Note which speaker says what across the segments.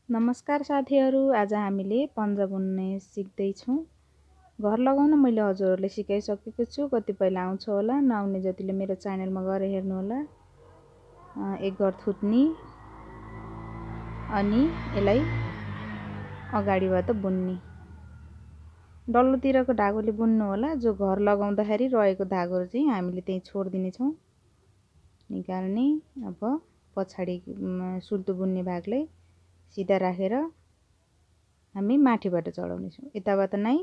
Speaker 1: नमस्कार साथीहरू, आज हामीले पन्जा बुन्ने सिक्दैछौँ। घर लगाउन मैले हजुरहरूले सिकाइसकेको छु। कतिपयलाई आउँछ होला, नआउने जतिले मेरो च्यानलमा गएर हेर्नुहोला। एक घर थुत्नी अनि यसलाई अगाडिबाट बुन्ने। डल्लोतिरको धागोले बुन्नु होला। जो घर लगाउँदाखेरि रहेको धागोहरू चाहिँ हामीले त्यही छोडिदिनेछौँ। निकाल्ने। अब पछाडि सुल्तो बुन्ने भागलाई सिधा राखेर हामी माथिबाट चढाउनेछौँ। यताबाट नै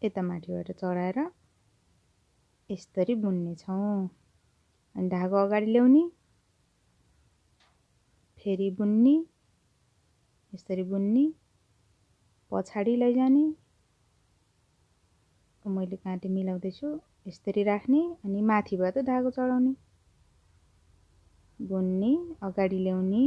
Speaker 1: यता माथिबाट चढाएर यसरी बुन्नेछौँ। अनि धागो अगाडि ल्याउने, फेरि बुन्ने, यसरी बुन्ने, पछाडि लैजाने। मैले काँटी मिलाउँदैछु, यसरी राख्ने अनि माथिबाट धागो चढाउने, बुन्ने, अगाडि ल्याउने,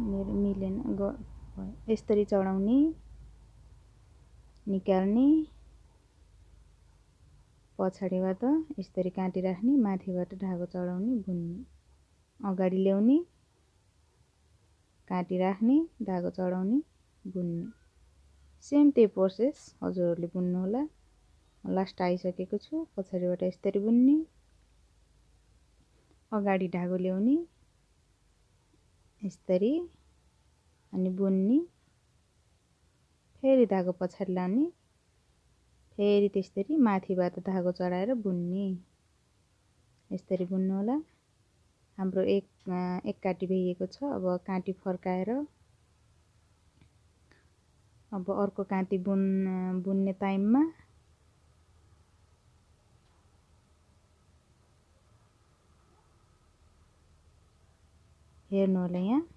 Speaker 1: मेरो मिलेन यसरी चढाउने, निकाल्ने, पछाडिबाट यसरी काँटी राख्ने, माथिबाट धागो चढाउने, बुन्ने, अगाडि ल्याउने, काँटी राख्ने, धागो चढाउने, बुन्ने। सेम त्यही प्रोसेस हजुरहरूले बुन्नु होला। लास्ट आइसकेको छु। पछाडिबाट यसरी बुन्ने, अगाडि धागो ल्याउने, यसरी अनि बुन्ने, फेरि धागो पछाडि लाने, फेरि त्यसरी माथिबाट धागो चढाएर बुन्ने। यसरी बुन्नु होला। हाम्रो एक काटी भइएको छ। अब काँटी फर्काएर अब अर्को काँटी बुन्ने टाइममा हेर्नु होला। यहाँ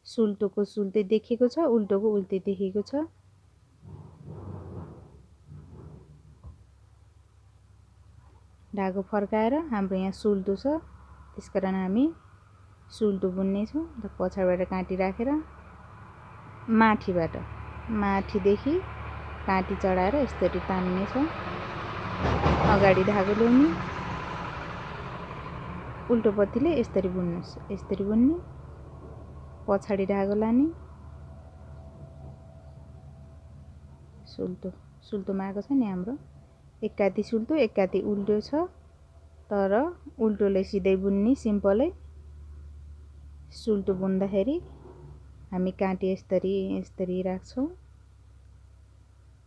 Speaker 1: सुल्टोको सुल्टै देखेको छ, उल्टोको उल्टै देखेको छ। धागो फर्काएर हाम्रो यहाँ सुल्टो छ, त्यसकारण हामी सुल्टो बुन्नेछौँ। पछाडिबाट काँटी राखेर माथिदेखि काँटी चढाएर यसरी तान्नेछौँ। अगाडि धागो ल्याउने, उल्टोपट्टिले यसरी बुन्नुहोस्। यसरी बुन्ने, पछाडि धागो लाने, सुल्टोमा आएको छ नि हाम्रो। एक काती सुल्टो, एक काती उल्टो छ, तर उल्टोले सिधै बुन्ने सिम्पलै। सुल्टो बुन्दाखेरि हामी काँटी यसरी राख्छौँ,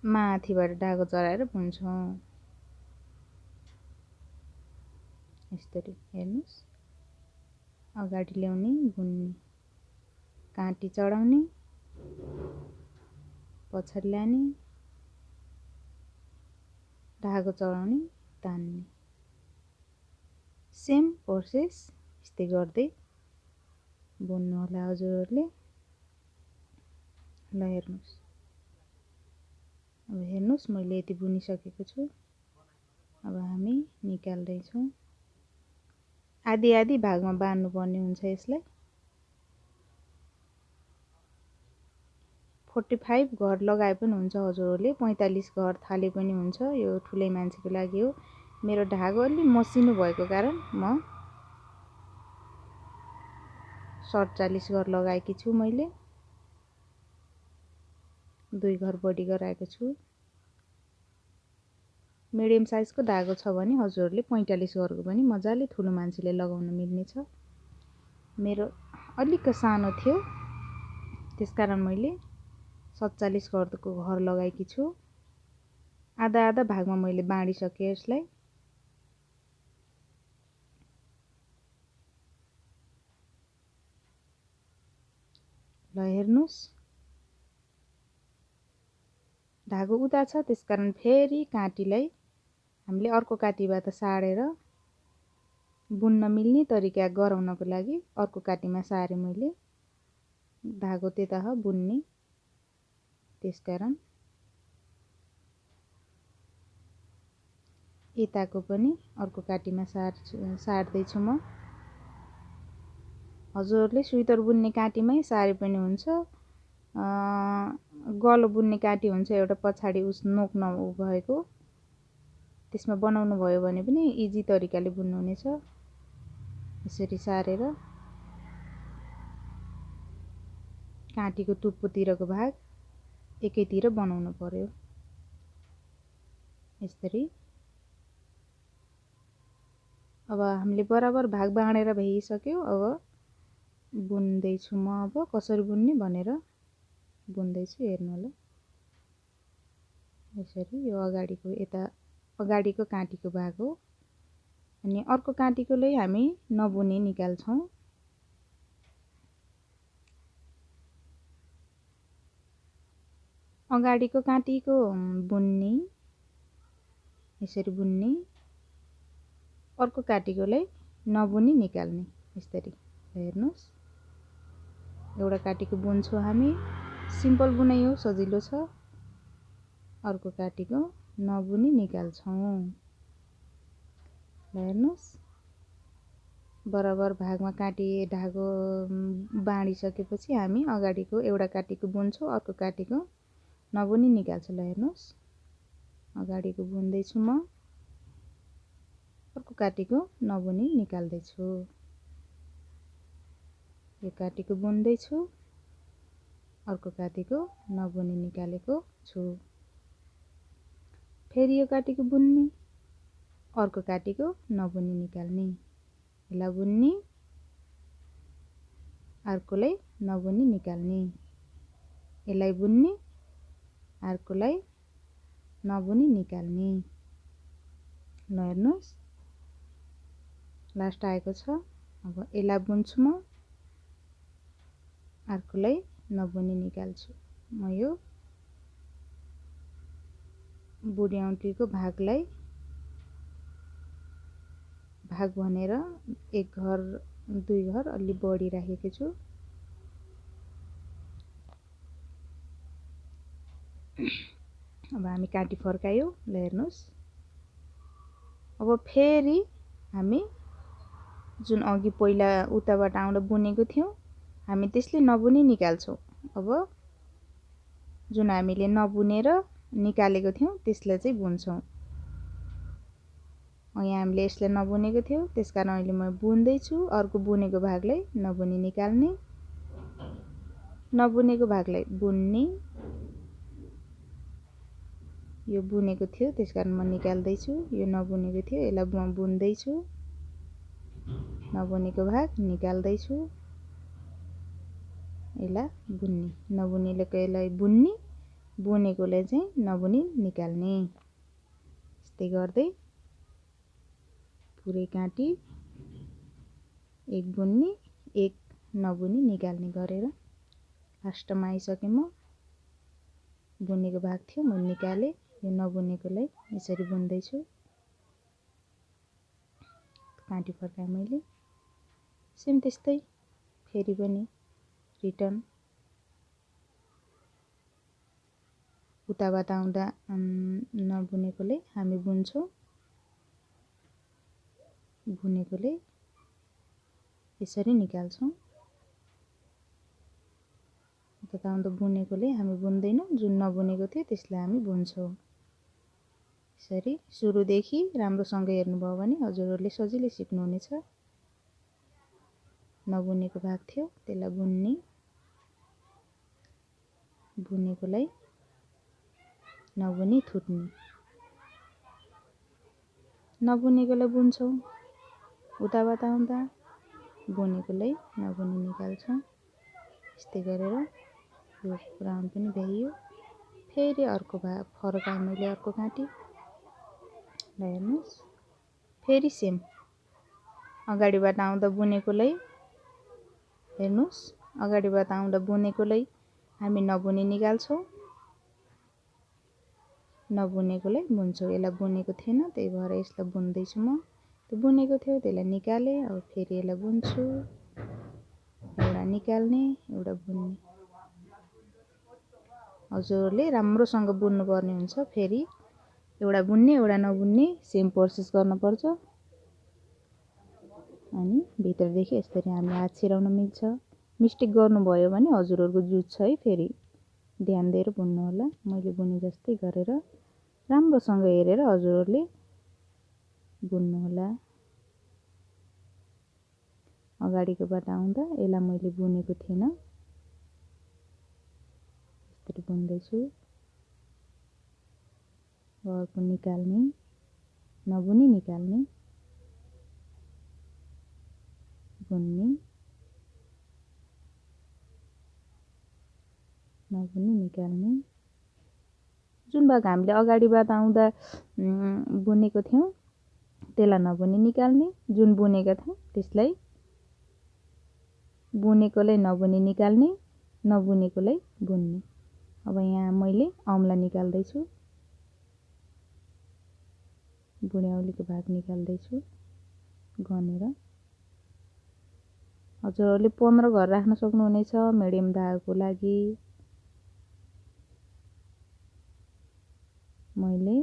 Speaker 1: माथिबाट धागो चढाएर बुन्छौँ। यसरी हेर्नुहोस्। अगाडि ल्याउने, बुन्ने, काँटी चढाउने, पछाडि ल्याने, धागो चढाउने, तान्ने। सेम प्रोसेस यस्तै गर्दै बुन्नु होला हजुरहरूले। ल हेर्नुहोस्। अब हेर्नुहोस्, मैले यति बुनिसकेको छु। अब हामी निकाल्दैछौँ। आधी आधी भागमा बाँड्नुपर्ने हुन्छ यसलाई। 45 घर लगाए पनि हुन्छ हजुरहरूले, 45 घर थाले पनि हुन्छ। यो ठुलै मान्छेको लागि हो। मेरो धागो अलि मसिनो भएको कारण म 47 घर लगाएकी छु। मैले 2 घर बढी गराएको छु। मिडियम साइजको धागो छ भने हजुरहरूले 45 घरको पनि मजाले ठुलो मान्छेले लगाउन मिल्ने छ। मेरो अलिक सानो थियो, त्यसकारण मैले 47 घरको घर लगाएकी छु। आधा आधा भागमा मैले बाँडिसकेँ यसलाई। ल हेर्नुहोस्। धागो उता छ, त्यसकारण फेरि काँटीलाई हामीले अर्को काँटीबाट साडेर बुन्न मिल्ने तरिका गराउनको लागि अर्को काँटीमा सारेँ मैले। धागो त्यता हो बुन्ने, त्यसकारण यताको पनि अर्को काँटीमा सार्दैछु म। हजुरहरूले स्वेटर बुन्ने काँटीमै सारे पनि हुन्छ। गलो बुन्ने काँटी हुन्छ एउटा पछाडि नोक नभएको, त्यसमा बनाउनु भयो भने पनि इजी तरिकाले बुन्नुहुनेछ। यसरी सारेर काँटीको टुप्पोतिरको भाग एकैतिर बनाउनु पर्यो। यसरी अब हामीले बराबर भाग बाँडेर भइसक्यो। अब बुन्दैछु म। अब कसरी बुन्ने भनेर बुन्दैछु, हेर्नु होला। यसरी यो अगाडिको यता अगाडिको काँटीको भाग हो, अनि अर्को काँटीकोलाई हामी नबुनी निकाल्छौँ। अगाडिको काँटीको बुन्ने, यसरी बुन्ने, अर्को काँटीकोलाई नबुनी निकाल्ने। यसरी हेर्नुस्, एउटा काँटीको बुन्छौँ हामी, सिम्पल बुनाइ हो, सजिलो छ। अर्को काँटीको नबुनी निकाल्छौँ। हेर्नुस्, बराबर भागमा काँटी धागो बाँडिसकेपछि हामी अगाडिको एउटा काँटीको बुन्छौँ, अर्को काँटीको नबुनी निकाल्छु। ल हेर्नुस्, अगाडिको बुन्दैछु म, अर्को काँटीको नबुनी निकाल्दैछु। यो काँटीको बुन्दैछु, अर्को काँटीको नबुनी निकालेको छु। फेरि यो काँटीको बुन्ने, अर्को काँटीको नबुनी निकाल्ने। यसलाई बुन्ने, अर्कोलाई नबुनी निकाल्ने। यसलाई बुन्ने, अर्कोलाई नबुनी निकाल्ने। ल हेर्नुस्, लास्ट आएको छ। अब यसलाई बुन्छु म, अर्कोलाई नबुनी निकाल्छु। म यो बुढी औँठीको भागलाई भाग भनेर एक घर दुई घर अलि बढी राखेको छु। अब हामी काँटी फर्कायो। ल हेर्नुस्, अब फेरि हामी जुन अघि पहिला उताबाट आउँदा बुनेको थियौँ, हामी त्यसले नबुनी निकाल्छौँ। अब जुन हामीले नबुनेर निकालेको थियौँ त्यसलाई चाहिँ बुन्छौँ। यहाँ हामीले यसलाई नबुनेको थियौँ, त्यसकारण अहिले म बुन्दैछु। अर्को बुनेको भागलाई नबुनी निकाल्ने, नबुनेको भागलाई बुन्ने। यो बुनेको थियो त्यसकारण म निकाल्दैछु। यो नबुनेको थियो, यसलाई म बुन्दैछु। नबुनेको भाग निकाल्दैछु, यसलाई बुन्ने। नबुनेकोलाई बुन्ने, बुनेकोलाई चाहिँ नबुनी निकाल्ने। यस्तै गर्दै पुरै काँटी एक बुन्ने एक नबुनी निकाल्ने गरेर लास्टमा आइसकेँ। म बुनेको भाग थियो, म निकालेँ। यो नबुनेकोलाई यसरी बुन्दैछु। काँटी फर्काएँ मैले। सेम त्यस्तै फेरि पनि रिटर्न उताबाट आउँदा नबुनेकोलाई हामी बुन्छौँ, बुनेकोलाई यसरी निकाल्छौँ। उता आउँदा बुनेकोलाई हामी बुन्दैनौँ, जुन नबुनेको थियो त्यसलाई हामी बुन्छौँ। यसरी सुरुदेखि राम्रोसँग हेर्नुभयो भने हजुरहरूले सजिलै सिक्नुहुनेछ। नबुनेको भाग थियो, त्यसलाई बुन्ने, बुनेकोलाई नबुनी थुट्ने। नबुनेकोलाई बुन्छौँ, उताबाट आउँदा बुनेकोलाई नबुनी निकाल्छौँ। यस्तै गरेर यो राउन्ड पनि भ्याइयो। फेरि अर्को भाग फर्काएँ मैले, अर्को काँटी। ल हेर्नुहोस्, फेरि सेम अगाडिबाट आउँदा बुनेकोलाई हेर्नुहोस्, अगाडिबाट आउँदा बुनेकोलाई हामी नबुनी निकाल्छौँ, नबुनेकोलाई बुन्छौँ। यसलाई बुनेको थिएन, त्यही भएर यसलाई बुन्दैछु म। त्यो बुनेको थियो त्यसलाई निकालेँ। अब फेरि यसलाई बुन्छु। एउटा निकाल्ने, एउटा बुन्ने। हजुरहरूले राम्रोसँग बुन्नुपर्ने हुन्छ। फेरि एउटा बुन्ने एउटा नबुन्ने सेम प्रोसेस गर्नुपर्छ। अनि भित्रदेखि यसरी हामीले हात छिराउन मिल्छ। मिस्टेक गर्नुभयो भने हजुरहरूको जुत्छ है, फेरि ध्यान दिएर बुन्नु होला। मैले बुने जस्तै गरेर राम्रोसँग हेरेर हजुरहरूले बुन्नु होला। अगाडिकोबाट आउँदा यसलाई मैले बुनेको थिएन, यसरी बुन्दैछु। अर्को निकाल्ने, नबुनी निकाल्ने, बुन्ने, नबुनी निकाल्ने। जुन भाग हामीले अगाडिबाट आउँदा बुनेको थियौँ त्यसलाई नबुनी निकाल्ने, जुन बुनेका थियौँ त्यसलाई बुनेकोलाई नबुनी निकाल्ने, नबुनेकोलाई बुन्ने। अब यहाँ मैले औँला निकाल्दैछु, बुढ्यौलीको भाग निकाल्दैछु गनेर। हजुरहरूले 15 घर राख्न सक्नुहुनेछ मिडियम धागोको लागि। मैले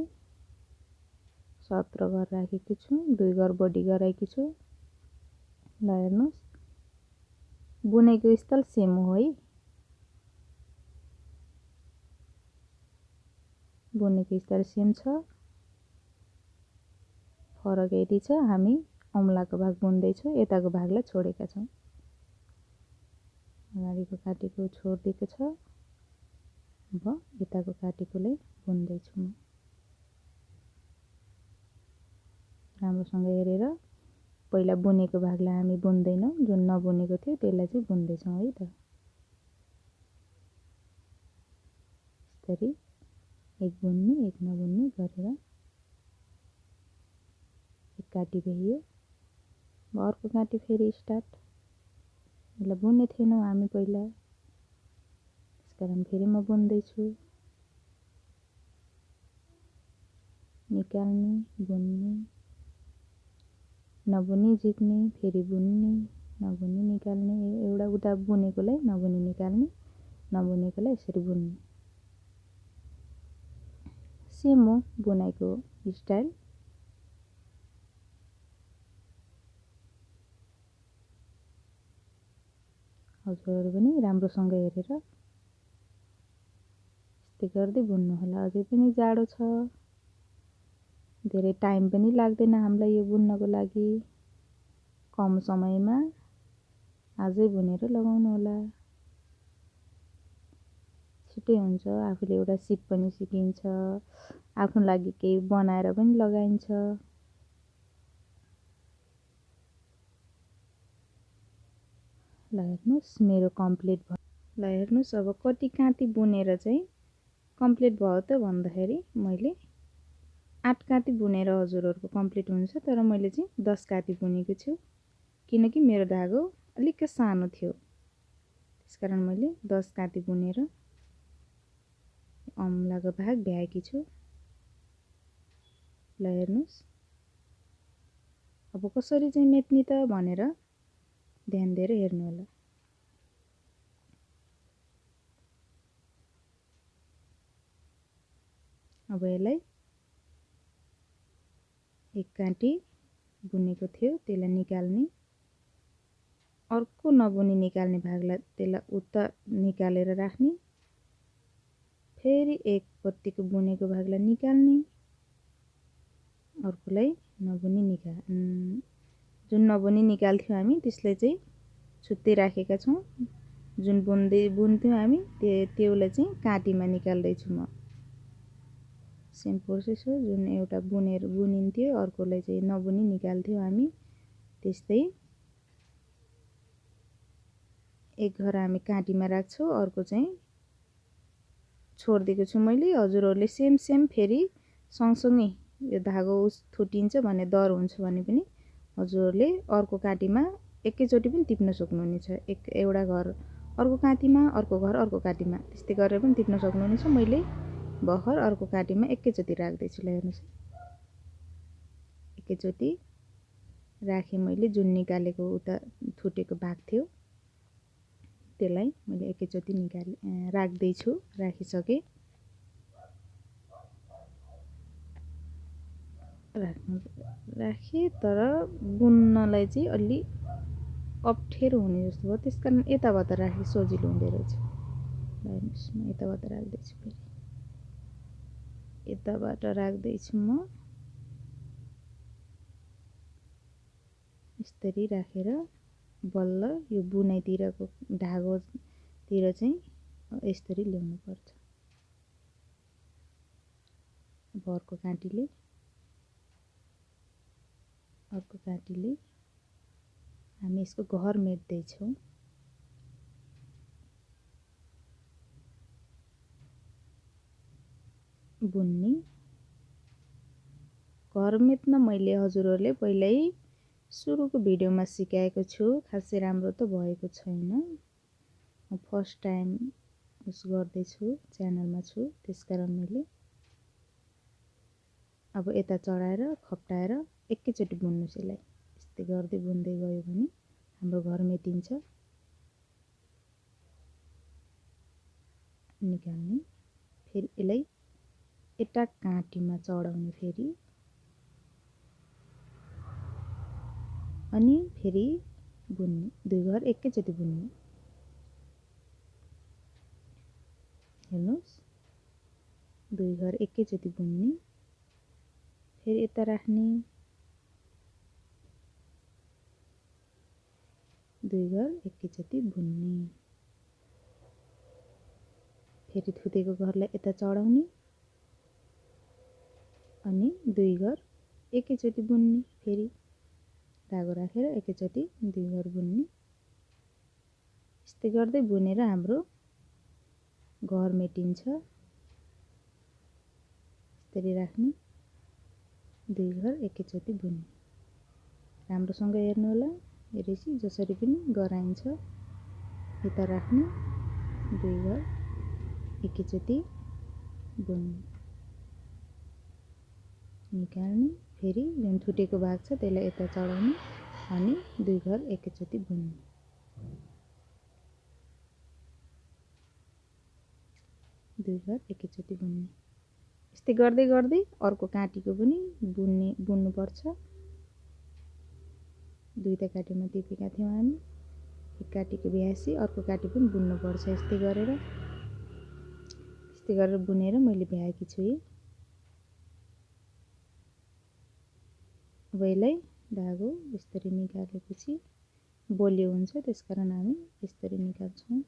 Speaker 1: 17 घर राखेकी छु, 2 घर बढी गराएकी छु। ल हेर्नुहोस्, बुनेको स्थल सेम हो है, बुनेको स्थल सेम छ। फरक यति छ, हामी औँलाको भाग बुन्दैछौँ, यताको भागलाई छोडेका छौँ। अगाडिको काटेको छोडिदिएको छ, अब यताको काटेकोलाई बुन्दैछु म। राम्रोसँग हेरेर पहिला बुनेको भागलाई हामी बुन्दैनौँ, जुन नबुनेको थियो त्यसलाई चाहिँ बुन्दैछौँ है त। यसरी एक बुन्ने एक नबुन्ने गरेर एक काटी भइयो। अर्को काटी फेरि स्टार्ट। यसलाई बुन्ने थिएनौँ हामी पहिला, त्यसकारण फेरि म बुन्दैछु। निकाल्ने, बुन्ने, नबुनी झिक्ने, फेरि बुन्ने, नबुनी निकाल्ने। एउटा उता बुनेकोलाई नबुनी निकाल्ने, नबुनेकोलाई यसरी बुन्ने। सेम हो बुनाइको स्टाइल। हजुरहरू पनि राम्रोसँग हेरेर यस्तै गर्दै बुन्नु होला। अझै पनि जाडो छ, धेरै टाइम पनि लाग्दैन हामीलाई यो बुन्नको लागि। कम समयमा आजै बुनेर लगाउनु होला, छिटै हुन्छ। आफूले एउटा सिप पनि सिकिन्छ, आफ्नो लागि केही बनाएर पनि लगाइन्छ। ल हेर्नुहोस् मेरो कम्प्लिट भयो। ल हेर्नुहोस् अब कति काँटी बुनेर चाहिँ कम्प्लिट भयो त भन्दाखेरि मैले 8 काँटी बुनेर हजुरहरूको कम्प्लिट हुन्छ, तर मैले चाहिँ 10 काँटी बुनेको छु, किनकि मेरो धागो अलिक सानो थियो, त्यसकारण मैले 10 काँटी बुनेर औँलाको भाग भ्याएकी छु। ल हेर्नुहोस्, अब कसरी चाहिँ मेट्ने त भनेर ध्यान दिएर हेर्नु होला। अब यसलाई एक काँटी बुनेको थियो त्यसलाई निकाल्ने, अर्को नबुनी निकाल्ने भागलाई त्यसलाई उता निकालेर राख्ने, फेरि एक पत्तीको बुनेको भागलाई निकाल्ने, अर्कोलाई नबुनी जुन नबुनी निकाल्थ्यौँ हामी त्यसलाई चाहिँ छुट्टै राखेका छौँ। जुन बुन्थ्यौँ हामी त्योलाई चाहिँ काँटीमा निकाल्दैछु म। सेम प्रोसेस हो, जुन एउटा बुनिन्थ्यो अर्कोलाई चाहिँ नबुनी निकाल्थ्यौँ हामी, त्यस्तै एक घर हामी काँटीमा राख्छौँ, अर्को चाहिँ छोडिदिएको छु मैले। हजुरहरूले सेम फेरि सँगसँगै यो धागो छुटिन्छ भन्ने डर हुन्छ भने पनि हजुरहरूले अर्को काँटीमा एकैचोटि पनि टिप्न सक्नुहुनेछ। एउटा घर अर्को काँटीमा, अर्को घर अर्को काँटीमा, त्यस्तै गरेर पनि टिप्न सक्नुहुनेछ। मैले भर्खर अर्को काँटीमा एकैचोटि राख्दैछु। ल हेर्नुहोस्, एकैचोटि राखेँ मैले। जुन निकालेको उता छुटेको भाग थियो त्यसलाई मैले एकैचोटि राख्दैछु, राखिसकेँ। राखेँ, तर बुन्नलाई चाहिँ अलि अप्ठ्यारो हुने जस्तो भयो, त्यस कारण यताबाट राखेँ सजिलो हुँदो रहेछ। ल हेर्नुहोस्, म यताबाट राख्दैछु, फेरि यताबाट राख्दैछु म। यसरी राखेर बल्ल यो बुनाइतिरको धागोतिर चाहिँ यसरी ल्याउनु पर्छ। अब अर्को काँटीले हामी यसको घर मेट्दैछौँ। बुन्नी घर मेट्न मैले हजुरहरूले पहिल्यै सुरुको भिडियोमा सिकाएको छु। खासै राम्रो त भएको छैन, म फर्स्ट टाइम उस गर्दैछु, च्यानलमा छु, त्यसकारण मैले अब यता चढाएर खप्टाएर एकैचोटि बुन्नुस्। यसलाई यस्तै गर्दै बुन्दै गयो भने हाम्रो घर मेटिन्छ। निकाल्ने, फेरि यसलाई एउटा काँटीमा चढाउने, फेरि अनि फेरि बुन्ने, 2 घर एकैचोटि बुन्ने। हेर्नुहोस्, 2 घर एकैचोटि बुन्ने, फेरि यता राख्ने, 2 घर एकैचोटि बुन्ने, फेरि थुतेको घरलाई यता चढाउने अनि 2 घर एकैचोटि बुन्ने, फेरि धागो राखेर एकैचोटि 2 घर बुन्ने। यस्तै गर्दै बुनेर हाम्रो घर मेटिन्छ। यसरी राख्ने, 2 घर एकैचोटि बुन्ने। राम्रोसँग हेर्नु होला, हेरेपछि जसरी पनि गराइन्छ। यता राख्ने, 2 घर एकैचोटि बुन्ने, निकाल्ने, फेरि जुन छुटेको भाग छ त्यसलाई यता चढाउने अनि 2 घर एकैचोटि बुन्ने। 2 घर एकैचोटि बुन्ने। यस्तै गर्दै गर्दै अर्को काँटीको पनि बुन्नुपर्छ। 2टा काँटीमा टिपेका थियौँ हामी, एक काँटीको भ्यासी अर्को काँटी पनि बुन्नुपर्छ। यस्तै गरेर बुनेर मैले भ्याएकी छु। अब यसलाई धागो यसरी निकालेपछि बलियो हुन्छ, त्यसकारण हामी यसरी निकाल्छौँ।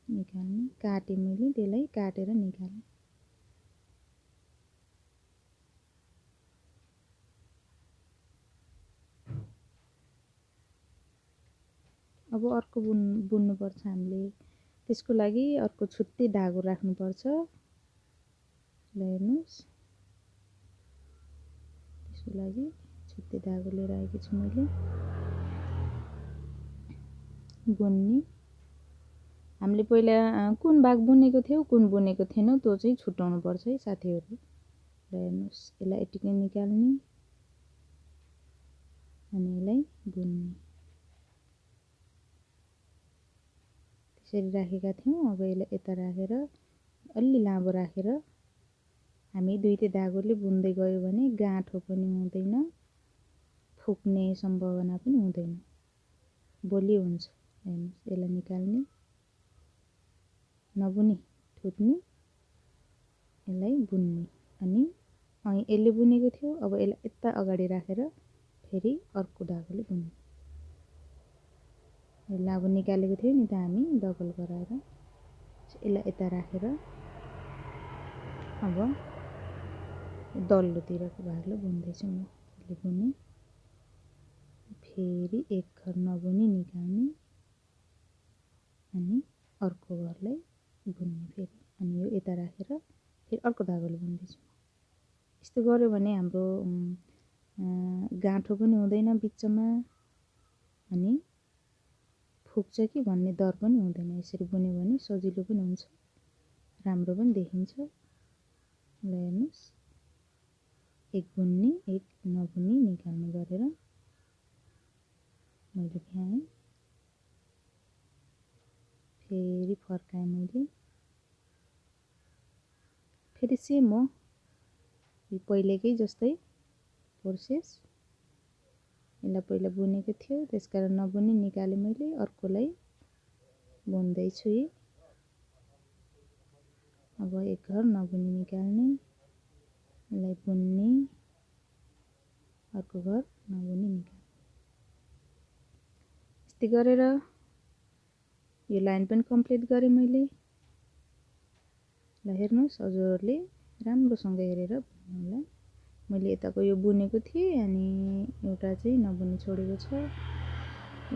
Speaker 1: निकाल्ने, काटेँ मैले, त्यसलाई काटेर निकाल्ने। अब अर्को बुन्नुपर्छ हामीले, त्यसको लागि अर्को छुट्टै धागो राख्नुपर्छ। हेर्नुहोस्, त्यसको लागि छुट्टै धागो लिएर आएकी छु मैले। बुन्ने, हामीले पहिला कुन भाग बुनेको थियौँ कुन बुनेको थिएनौँ त्यो चाहिँ छुट्याउनु पर्छ है साथीहरू। हेर्नुहोस्, यसलाई यतिकै निकाल्ने अनि यसलाई बुन्ने, त्यसरी राखेका थियौँ। अब यसलाई यता राखेर अलि लामो राखेर हामी 2टै धागोले बुन्दै गयो भने गाँठो पनि हुँदैन, फुक्ने सम्भावना पनि हुँदैन, बलियो हुन्छ। हेर्नुहोस्, यसलाई निकाल्ने, नबुनी थुत्ने, यसलाई बुन्ने अनि यसले बुनेको थियो। अब यसलाई यता अगाडि राखेर फेरि अर्को धागोले बुन्ने। यसलाई अब निकालेको थियो नि त हामी डबल गराएर, यसलाई यता राखेर अब दल्लोतिरको भागलाई बुन्दैछु म। यसले बुने, फेरि एक घर नबुनी निकाल्ने अनि अर्को घरलाई बुन्ने, फेरि अनि यो यता राखेर फेरि अर्को धागोले बुन्दैछु। यस्तो गर्यो भने हाम्रो गाँठो पनि हुँदैन बिचमा अनि फुक्छ कि भन्ने डर पनि हुँदैन। यसरी बुन्यो भने सजिलो पनि हुन्छ, राम्रो पनि देखिन्छ। ल हेर्नुहोस्, एक बुन्ने एक नबुनी निकाल्ने गरेर मैले भ्याएँ, फेरि फर्काएँ मैले, फेरि सेम हो पहिलेकै जस्तै प्रोसेस। यसलाई पहिला बुनेको थियो त्यसकारण नबुनी निकालेँ मैले, अर्कोलाई बुन्दैछु। अब एक घर नबुनी निकाल्ने, यसलाई बुन्ने, अर्को घर नबुनी निकाल्ने। यस्तै गरेर यो लाइन पनि कम्प्लिट गरेँ मैले। ल हेर्नुहोस्, हजुरहरूले राम्रोसँग हेरेर बुन्नु होला। मैले यताको यो बुनेको थिएँ अनि एउटा चाहिँ नबुनी छोडेको छ,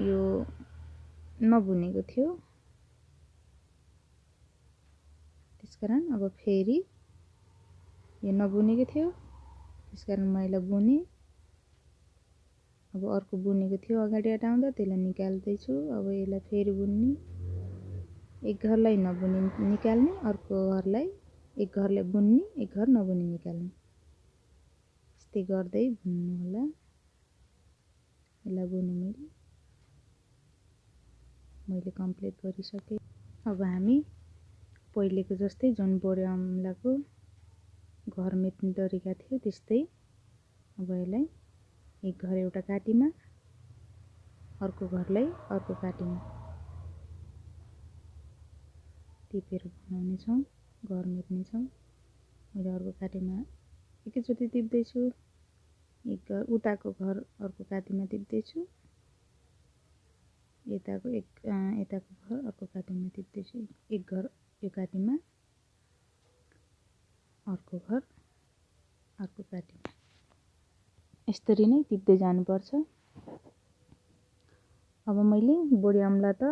Speaker 1: यो नबुनेको थियो। त्यसकारण अब फेरि यो नबुनेको थियो, त्यसकारण मैले बुनेँ। अब अर्को बुनेको थियो अगाडि हटाउँदा, त्यसलाई निकाल्दैछु। अब यसलाई फेरि बुन्ने, एक घरलाई नबुनी निकाल्ने, अर्को घरलाई एक घरलाई बुन्ने, एक घर नबुनी निकाल्ने, यस्तै गर्दै बुन्नु होला। यसलाई बुने मैले कम्प्लिट गरिसकेँ। अब हामी पहिलेको जस्तै जुन बोडी अम्लाको घर मेट्ने तरिका थियो त्यस्तै अब यसलाई एक घर एउटा काटीमा, अर्को घरलाई अर्को काटीमा टिपेर बनाउनेछौँ, घर मेट्नेछौँ। मैले अर्को काटीमा एकैचोटि टिप्दैछु, एक घर उताको घर अर्को काटीमा टिप्दैछु, यताको घर अर्को काटीमा टिप्दैछु, एक घर यो काटीमा, अर्को घर अर्को काटीमा, यसरी नै टिप्दै जानुपर्छ। अब मैले बोडी अम्ला त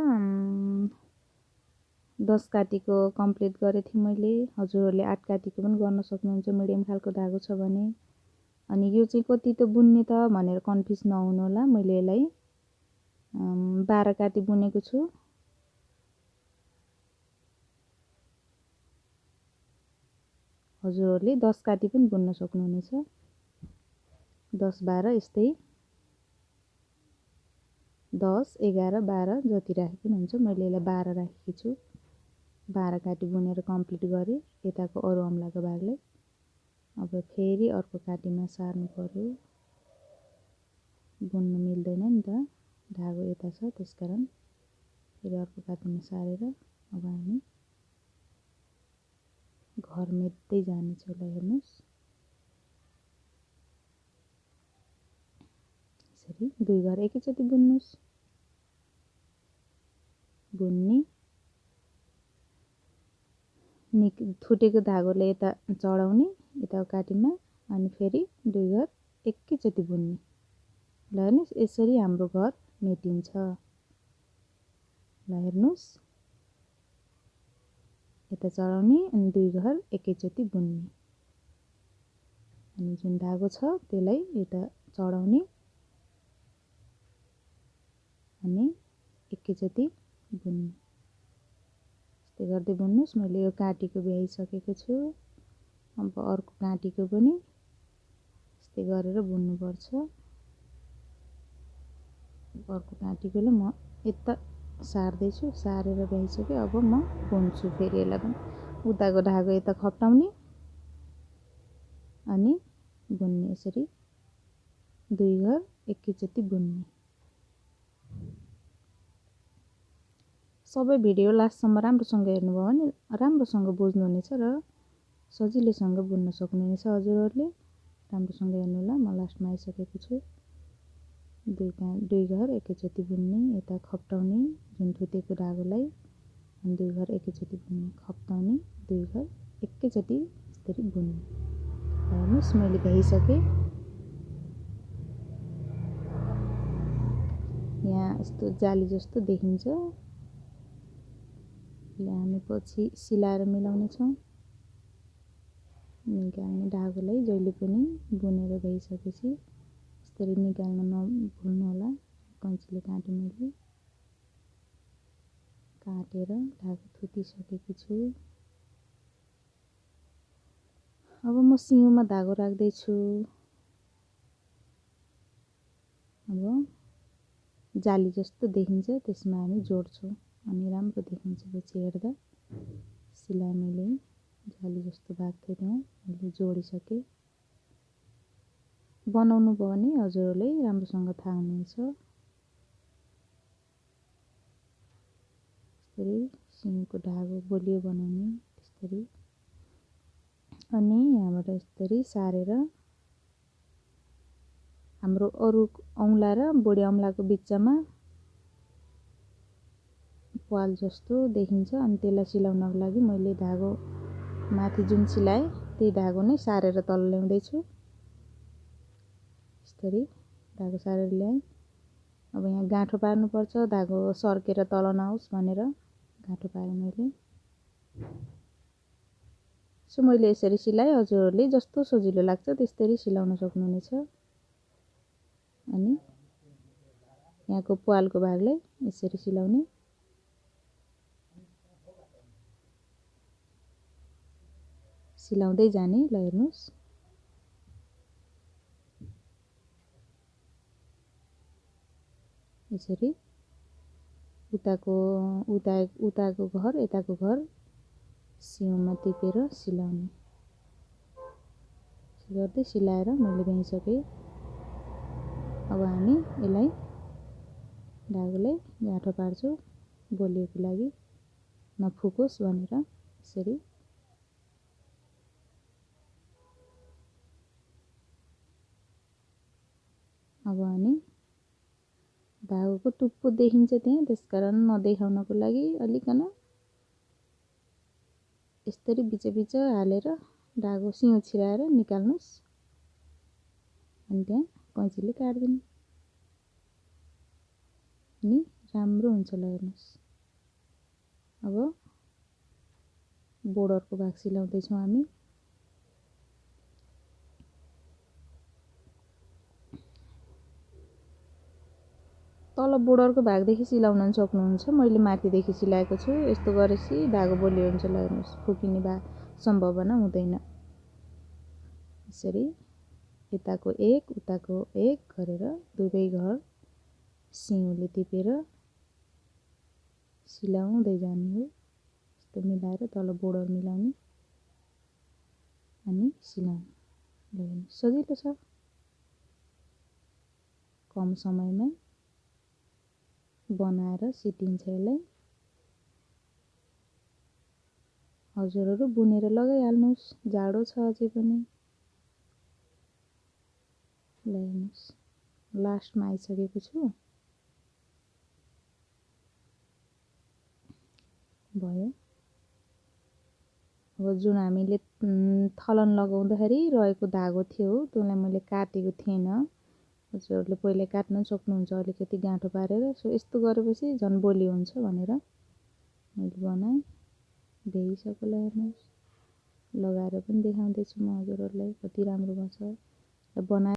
Speaker 1: 10 काटीको कम्प्लिट गरेँ थिएँ मैले। हजुरहरूले 8 काटीको पनि गर्न सक्नुहुन्छ मिडियम खालको धागो छ भने। अनि यो चाहिँ कति त बुन्ने त भनेर कन्फ्युज नहुनु होला। मैले यसलाई 12 काटी बुनेको छु। हजुरहरूले 10 काटी पनि बुन्न सक्नुहुनेछ, 10 12 यस्तै 10 11 12 जति राखे पनि हुन्छ। मैले यसलाई 12 राखेकी छु। 12 काटी बुनेर कम्प्लिट गरेँ यताको अरू अम्लाको भागलाई। अब फेरि अर्को काटीमा सार्नु पर्यो, बुन्नु मिल्दैन नि त, धागो यता छ, त्यसकारण फेरि अर्को काटीमा सारेर अब हामी घर मेट्दै जानेछौँ। ल हेर्नुहोस्, यसरी 2 घर एकैचोटि बुन्नुहोस्, बुन्ने, छुटेको धागोले यता चढाउने यताको काटीमा, अनि फेरि 2 घर एकैचोटि बुन्ने। ल हेर्नुहोस्, यसरी हाम्रो घर मेटिन्छ। ल हेर्नुहोस्, यता चढाउने अनि 2 घर एकैचोटि बुन्ने, अनि जुन धागो छ त्यसलाई यता चढाउने अनि एकैचोटि बुन्ने, यस्तै गर्दै बुन्नुहोस्। मैले यो काटीको भ्याइसकेको छु। अब अर्को काटीको पनि यस्तै गरेर बुन्नुपर्छ। अर्को काटीकोले म यता सार्दैछु, सारेर भ्याइसक्यो। अब म बुन्छु फेरि यसलाई पनि उताको धागो यता खप्टाउने अनि बुन्ने, यसरी 2 घर एकैचोटि बुन्ने। सबै भिडियो लास्टसम्म राम्रोसँग हेर्नुभयो भने राम्रोसँग बुझ्नुहुनेछ र सजिलैसँग बुन्न सक्नुहुनेछ। हजुरहरूले राम्रोसँग हेर्नु होला। म लास्टमा आइसकेको छु। 2 घर एकैचोटि बुन्ने, यता खप्टाउने जुन छुटेको धागोलाई, अनि 2 घर एकैचोटि बुन्ने, खप्टाउने, 2 घर एकैचोटि यसरी बुन्ने। हेर्नुहोस्, मैले भ्याइसकेँ। यहाँ यस्तो जाली जस्तो देखिन्छ, हामी पछि सिलाएर मिलाउने छौँ। निकाल्ने धागोलाई जहिले पनि बुनेर भइसकेपछि यसरी निकाल्न नभुल्नु होला। कैँचीले काटेँ, मैले काटेर धागो थुतिसकेको छु। अब म सिउँमा धागो राख्दैछु। अब जाली जस्तो देखिन्छ, त्यसमा हामी जोड्छौँ अनि राम्रो देखिन्छ पछि हेर्दा। सिलाइ मैले जाली जस्तो भएको थियो, त्यहाँ मैले जोडिसकेँ। बनाउनु भयो भने हजुरहरूले राम्रोसँग थाहा हुनेछ। यसरी सिउँको धागो बलियो बनाउने, त्यसरी अनि यहाँबाट यसरी सारेर हाम्रो अरू औँला र बोडी अम्लाको बिचमा प्वाल जस्तो देखिन्छ। अनि त्यसलाई सिलाउनको लागि मैले धागो माथि जुन सिलाएँ त्यही धागो नै सारेर तल ल्याउँदैछु। यसरी धागो सारेर ल्याएँ। अब यहाँ गाँठो पार्नुपर्छ, धागो सर्केर तल नआओस् भनेर गाँठो पारेँ मैले। सो मैले यसरी सिलाएँ। हजुरहरूले जस्तो सजिलो लाग्छ त्यसरी सिलाउन सक्नुहुनेछ। अनि यहाँको प्वालको भागलाई यसरी सिलाउने। सिलाउँदै जाने। ल हेर्नुहोस्, यसरी उताको घर यताको घर सिउँमा टिपेर सिलाउने। गर्दै सिलाएर मैले भ्याइसकेँ। अब हामी यसलाई धागोलाई गाँठो पार्छौँ बलियोको लागि नफुकोस् भनेर। यसरी अब हामी धागोको टुप्पो देखिन्छ त्यहाँ, त्यसकारण नदेखाउनको लागि अलिकन यसरी बिच हालेर धागो सिउँ छिराएर निकाल्नुहोस्। अनि त्यहाँ कैँचीले काट्दिनु अनि राम्रो हुन्छ। ल हेर्नुहोस्, अब बोर्डरको भाग सिलाउँदैछौँ हामी। तल बोर्डरको भागदेखि सिलाउन सक्नुहुन्छ। मैले माथिदेखि सिलाएको छु। यस्तो गरेपछि धागो बलियो हुन्छ। ल हेर्नुहोस्, फुकिने सम्भावना हुँदैन। यसरी यताको एक उताको एक गरेर दुवै घर सिउँले टिपेर सिलाउँदै जाने हो। यस्तो मिलाएर तल बोर्डर मिलाउने अनि सिलाउने। ल हेर्नुहोस्, सजिलो छ। कम समयमै बनाएर सिटिन्छ यसलाई। हजुरहरू बुनेर लगाइहाल्नुहोस्, जाडो छ अझै पनि। ल हेर्नुहोस्, लास्टमा आइसकेको छु। भयो। अब जुन हामीले थलन लगाउँदाखेरि रहेको धागो थियो त्यसलाई मैले काटेको थिएन। हजुरहरूले पहिले काट्न सक्नुहुन्छ अलिकति गाँठो पारेर। सो यस्तो गरेपछि झन् बलियो हुन्छ भनेर मैले बनाएँ। भ्याइसक्यो। ल हेर्नुहोस्, लगाएर पनि देखाउँदैछु म हजुरहरूलाई कति राम्रो भएछ। बनाए